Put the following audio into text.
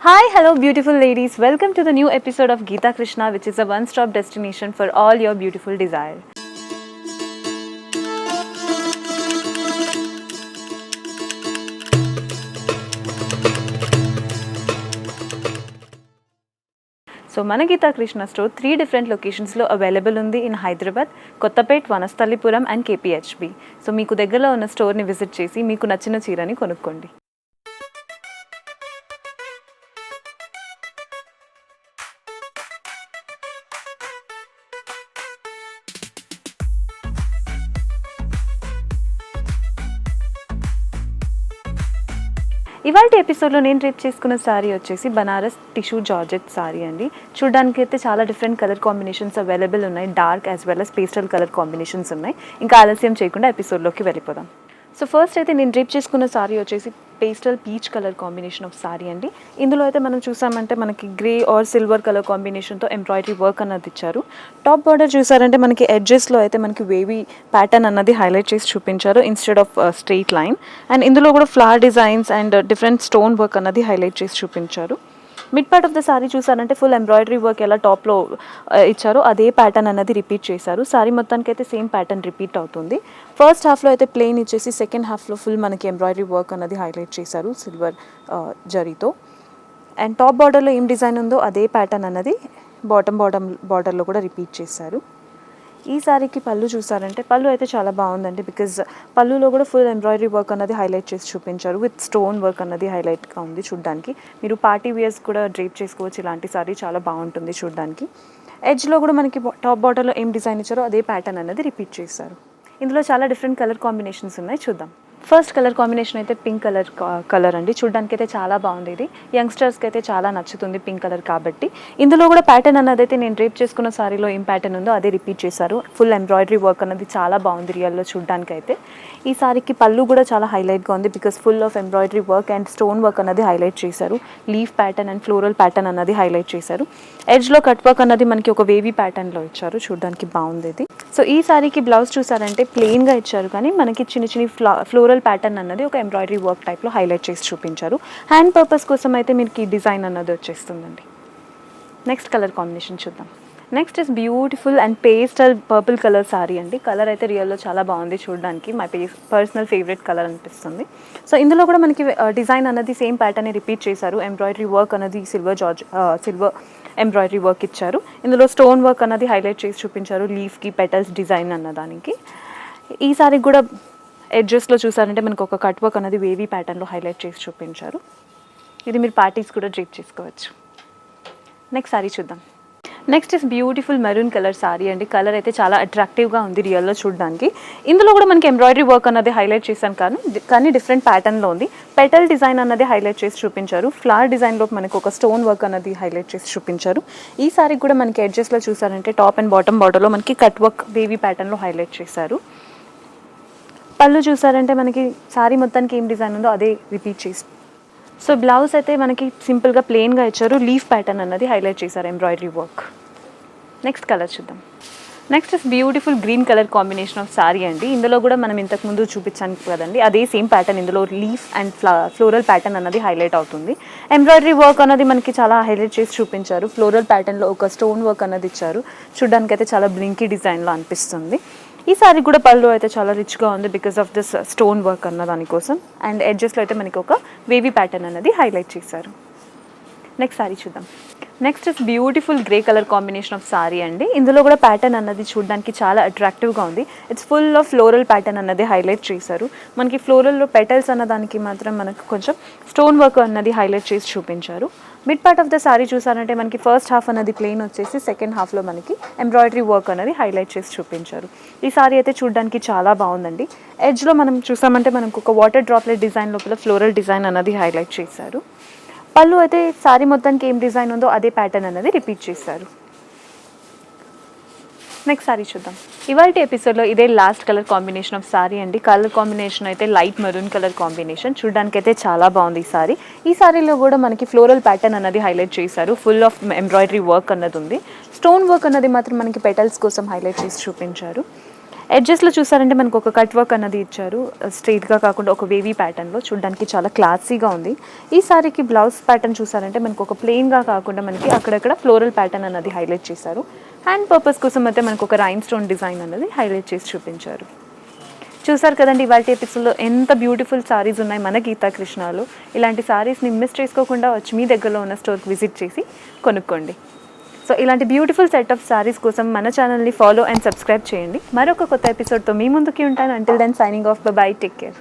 Hi, hello, beautiful ladies. Welcome to the new episode of Geeta Krishna, which is a one stop destination for all your beautiful desire. So, మన Geetha Krishna store 3 different లొకేషన్స్లో available ఉంది in Hyderabad, Kothapet, Vanasthalipuram and KPHB. So మీకు దగ్గరలో ఉన్న స్టోర్ని visit చేసి మీకు నచ్చిన చీరని కొనుక్కోండి. ఇవాళ ఎపిసోడ్లో నేను డ్రేప్ చేసుకున్న శారీ వచ్చేసి బనారస్ టిష్యూ జార్జెట్ శారీ అండి. చూడడానికి అయితే చాలా డిఫరెంట్ కలర్ కాంబినేషన్స్ అవైలబుల్ ఉన్నాయి. Dark as well as pastel colour combinations ఉన్నాయి. ఇంకా ఆలస్యం చేయకుండా ఎపిసోడ్లోకి వెళ్ళిపోదాం. సో ఫస్ట్ అయితే నేను డ్రేప్ చేసుకున్న శారీ వచ్చేసి pastel peach colour combination of sari అండి. ఇందులో అయితే మనం చూసామంటే మనకి గ్రే ఆర్ సిల్వర్ కలర్ కాంబినేషన్తో ఎంబ్రాయిడరీ వర్క్ అన్నది ఇచ్చారు. టాప్ బార్డర్ చూసారంటే మనకి ఎడ్జెస్లో అయితే మనకి వేవీ ప్యాటర్న్ అన్నది హైలైట్ చేసి చూపించారు instead of straight line. And ఇందులో కూడా flower designs and different stone work అన్నది హైలైట్ చేసి చూపించారు. Mid part of the sari చూసారంటే ఫుల్ ఎంబ్రాయిడరీ వర్క్ ఎలా టాప్లో ఇచ్చారో అదే ప్యాటర్న్ అనేది రిపీట్ చేశారు. శారీ మొత్తానికి అయితే సేమ్ ప్యాటర్న్ రిపీట్ అవుతుంది. ఫస్ట్ హాఫ్లో అయితే ప్లెయిన్ ఇచ్చేసి సెకండ్ హాఫ్లో ఫుల్ మనకి ఎంబ్రాయిడరీ వర్క్ అనేది హైలైట్ చేశారు సిల్వర్ జరీతో. అండ్ టాప్ బార్డర్లో ఏం డిజైన్ ఉందో అదే ప్యాటర్న్ అన్నది బాటమ్ బార్డర్లో కూడా రిపీట్ చేశారు. ఈ శారీకి పళ్ళు చూసారంటే పళ్ళు అయితే చాలా బాగుందండి. బికాజ్ పళ్ళులో కూడా ఫుల్ ఎంబ్రాయిడరీ వర్క్ అన్నది హైలైట్ చేసి చూపించారు. విత్ స్టోన్ వర్క్ అన్నది హైలైట్గా ఉంది చూడడానికి. మీరు పార్టీ వేర్స్ కూడా డ్రేప్ చేసుకోవచ్చు. ఇలాంటి శారీ చాలా బాగుంటుంది చూడడానికి. ఎడ్జ్లో కూడా మనకి టాప్ బార్డర్లో ఏం డిజైన్ ఇచ్చారో అదే ప్యాటర్న్ అన్నది రిపీట్ చేశారు. ఇందులో చాలా డిఫరెంట్ కలర్ కాంబినేషన్స్ ఉన్నాయి, చూద్దాం. ఫస్ట్ కలర్ కాంబినేషన్ అయితే పింక్ కలర్ అండి. చూడడానికి అయితే చాలా బాగుంది. ఇది యంగ్స్టర్స్కి అయితే చాలా నచ్చుతుంది పింక్ కలర్ కాబట్టి. ఇందులో కూడా ప్యాటర్న్ అన్నది అయితే నేను డ్రేప్ చేసుకున్న సారీలో ఏం ప్యాటర్న్ ఉందో అదే రిపీట్ చేశారు. ఫుల్ ఎంబ్రాయిడరీ వర్క్ అన్నది చాలా బాగుంది రియల్లో చూడడానికి అయితే. ఈ సారీకి పళ్ళు కూడా చాలా హైలైట్గా ఉంది because full of embroidery work and stone work అన్నది హైలైట్ చేశారు. Leaf pattern and floral pattern అన్నది హైలైట్ చేశారు. ఎడ్జ్లో కట్ వర్క్ అన్నది మనకి ఒక వేవీ ప్యాటర్న్లో ఇచ్చారు. చూడడానికి బాగుంది ఇది. సో ఈ సారీకి బ్లౌజ్ చూసారంటే ప్లెయిన్గా ఇచ్చారు కానీ మనకి చిన్న ఫ్లోరల్ ప్యాటర్న్ అన్నది ఒక ఎంబ్రాయిడరీ వర్క్ టైప్లో హైలైట్ చేసి చూపించారు. హ్యాండ్ పర్పస్ కోసం అయితే మీకు ఈ డిజైన్ అన్నది వచ్చేస్తుందండి. నెక్స్ట్ కలర్ కాంబినేషన్ చూద్దాం. Next is beautiful and pastel purple colour sorry అండి. కలర్ అయితే రియల్లో చాలా బాగుంది చూడడానికి. మై పర్సనల్ ఫేవరెట్ కలర్ అనిపిస్తుంది. సో ఇందులో కూడా మనకి డిజైన్ అన్నది సేమ్ ప్యాటర్న్ రిపీట్ చేశారు. ఎంబ్రాయిడరీ వర్క్ అన్నది సిల్వర్ ఎంబ్రాయిడరీ వర్క్ ఇచ్చారు. ఇందులో స్టోన్ వర్క్ అన్నది హైలైట్ చేసి చూపించారు. లీఫ్కి పెటల్స్ డిజైన్ అన్నదానికి. ఈ సారీ కూడా ఎడ్జెస్లో చూసారంటే మనకు ఒక కట్ వర్క్ అనేది వేవీ ప్యాటర్న్లో హైలైట్ చేసి చూపించారు. ఇది మీరు పార్టీస్ కూడా డ్రేప్ చేసుకోవచ్చు. నెక్స్ట్ సారీ చూద్దాం. Next is beautiful maroon colour sorry అండి. కలర్ అయితే చాలా అట్రాక్టివ్గా ఉంది రియల్లో చూడడానికి. ఇందులో కూడా మనకి ఎంబ్రాయిడరీ వర్క్ అన్నది హైలైట్ చేశాను కానీ డిఫరెంట్ ప్యాటర్న్లో ఉంది. పెటల్ డిజైన్ అన్నది హైలైట్ చేసి చూపించారు. ఫ్లవర్ డిజైన్లో మనకు ఒక స్టోన్ వర్క్ అన్నది హైలైట్ చేసి చూపించారు. ఈ సారీకి కూడా మనకి ఎడ్జెస్లో చూసారంటే టాప్ అండ్ బాటమ్ బార్డర్లో మనకి కట్ వర్క్ వేవీ ప్యాటర్న్లో హైలైట్ చేశారు. పళ్ళు చూసారంటే మనకి శారీ మొత్తానికి ఏం డిజైన్ ఉందో అదే రిపీట్ చేసి. సో బ్లౌజ్ అయితే మనకి సింపుల్గా ప్లెయిన్గా ఇచ్చారు. లీఫ్ ప్యాటర్న్ అన్నది హైలైట్ చేశారు ఎంబ్రాయిడరీ వర్క్. నెక్స్ట్ కలర్ చూద్దాం. Next is beautiful green colour combination of sari అండి. ఇందులో కూడా మనం ఇంతకుముందు చూపించాను కదండి, అదే సేమ్ ప్యాటర్న్. ఇందులో లీఫ్ అండ్ ఫ్లోరల్ ప్యాటర్న్ అన్నది హైలైట్ అవుతుంది. ఎంబ్రాయిడరీ వర్క్ అన్నది మనకి చాలా హైలైట్ చేసి చూపించారు. ఫ్లోరల్ ప్యాటర్న్లో ఒక స్టోన్ వర్క్ అన్నది ఇచ్చారు. చూడడానికి అయితే చాలా బ్లింకీ డిజైన్లో అనిపిస్తుంది. ఈ సారీ కూడా పళ్ళు అయితే చాలా రిచ్గా ఉంది because of this stone work అన్న దానికోసం. అండ్ ఎడ్జెస్లో అయితే మనకి ఒక వేవీ ప్యాటర్న్ అన్నది హైలైట్ చేశారు. నెక్స్ట్ సారీ చూద్దాం. Next is beautiful grey colour combination of sorry అండి. ఇందులో కూడా ప్యాటర్న్ అన్నది చూడడానికి చాలా అట్రాక్టివ్గా ఉంది. It's full of floral pattern అన్నది హైలైట్ చేశారు. మనకి ఫ్లోరల్లో పెటల్స్ అన్నదానికి మాత్రం మనకు కొంచెం స్టోన్ వర్క్ అన్నది హైలైట్ చేసి చూపించారు. Mid part of the sorry చూసారంటే మనకి ఫస్ట్ హాఫ్ అనేది ప్లెయిన్ వచ్చేసి సెకండ్ హాఫ్లో మనకి ఎంబ్రాయిడరీ వర్క్ అనేది హైలైట్ చేసి చూపించారు. ఈ సారీ అయితే చూడడానికి చాలా బాగుందండి. ఎడ్జ్లో మనం చూసామంటే మనకు ఒక వాటర్ డ్రాప్లెట్ డిజైన్ లోపల ఫ్లోరల్ డిజైన్ అన్నది హైలైట్ చేశారు. పళ్ళు అయితే సారీ మొత్తానికి ఏం డిజైన్ ఉందో అదే ప్యాటర్న్ అనేది రిపీట్ చేశారు. నెక్స్ట్ సారీ చూద్దాం. ఇవాళ ఎపిసోడ్లో ఇదే last colour combination of sorry అండి. కలర్ కాంబినేషన్ అయితే లైట్ మెరూన్ కలర్ కాంబినేషన్. చూడడానికి అయితే చాలా బాగుంది ఈ సారీ. ఈ సారీలో కూడా మనకి ఫ్లోరల్ ప్యాటర్న్ అన్నది హైలైట్ చేశారు. ఫుల్ ఆఫ్ ఎంబ్రాయిడరీ వర్క్ అన్నది ఉంది. స్టోన్ వర్క్ అన్నది మాత్రం మనకి పెటల్స్ కోసం హైలైట్ చేసి చూపించారు. ఎడ్జెస్లో చూసారంటే మనకు ఒక కట్ వర్క్ అన్నది ఇచ్చారు, స్ట్రైట్గా కాకుండా ఒక వేవీ ప్యాటర్న్లో చూడడానికి చాలా క్లాసీగా ఉంది. ఈ సారీకి బ్లౌజ్ ప్యాటర్న్ చూసారంటే మనకు ఒక ప్లెయిన్గా కాకుండా మనకి అక్కడక్కడ ఫ్లోరల్ ప్యాటర్న్ అన్నది హైలైట్ చేశారు. హ్యాండ్ పర్పస్ కోసం అయితే మనకు ఒక రైన్ స్టోన్ డిజైన్ అన్నది హైలైట్ చేసి చూపించారు. చూసారు కదండి ఇవాళ ఎపిసోడ్లో ఎంత బ్యూటిఫుల్ సారీస్ ఉన్నాయి మన గీతా కృష్ణలో. ఇలాంటి సారీస్ని మిస్ చేసుకోకుండా వచ్చి మీ దగ్గరలో ఉన్న స్టోర్కి విజిట్ చేసి కొనుక్కోండి. సో ఇలాంటి బ్యూటిఫుల్ సెట్ ఆఫ్ సారీస్ కోసం మన ఛానల్ని ఫాలో అండ్ సబ్స్క్రైబ్ చేయండి. మరొక కొత్త ఎపిసోడ్తో మీ ముందుకి ఉంటాను. Until then signing off, bye, take care.